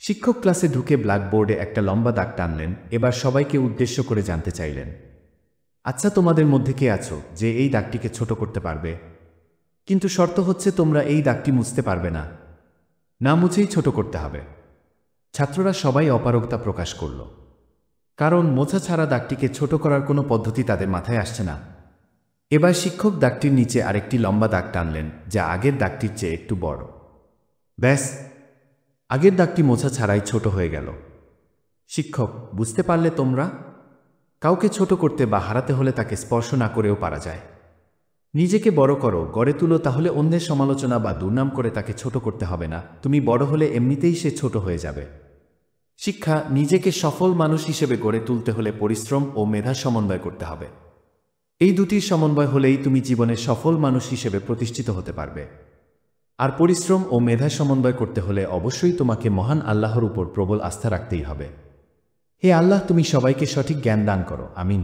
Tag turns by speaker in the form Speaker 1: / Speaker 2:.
Speaker 1: শিক্ষক ক্লাসে ঢুকে ব্ল্যাকবোর্ডে একটা লম্বা দাগ টানলেন। এবার সবাইকে উদ্দেশ্য করে জানতে চাইলেন, আচ্ছা, তোমাদের মধ্যে কে আছো যে এই দাগটিকে ছোট করতে পারবে? কিন্তু শর্ত হচ্ছে তোমরা এই দাগটি মুছতে পারবে না, না মুছেই ছোট করতে হবে। ছাত্ররা সবাই অপারগতা প্রকাশ করল, কারণ মোছা ছাড়া দাগটিকে ছোট করার কোনো পদ্ধতি তাদের মাথায় আসছে না। এবার শিক্ষক দাগটির নিচে আরেকটি লম্বা দাগ টানলেন, যা আগের দাগটির চেয়ে একটু বড়। ব্যাস, আগের দাগটি মোছা ছাড়াই ছোট হয়ে গেল। শিক্ষক, বুঝতে পারলে তোমরা? কাউকে ছোট করতে বা হারাতে হলে তাকে স্পর্শ না করেও পারা যায়। নিজেকে বড় করো, গড়ে তুলো, তাহলে অন্যের সমালোচনা বা দুর্নাম করে তাকে ছোট করতে হবে না। তুমি বড় হলে এমনিতেই সে ছোট হয়ে যাবে। শিক্ষা, নিজেকে সফল মানুষ হিসেবে গড়ে তুলতে হলে পরিশ্রম ও মেধার সমন্বয় করতে হবে। এই দুটির সমন্বয় হলেই তুমি জীবনে সফল মানুষ হিসেবে প্রতিষ্ঠিত হতে পারবে। আর পরিশ্রম ও মেধার সমন্বয় করতে হলে অবশ্যই তোমাকে মহান আল্লাহর উপর প্রবল আস্থা রাখতেই হবে। হে আল্লাহ, তুমি সবাইকে সঠিক জ্ঞান দান করো। আমিন।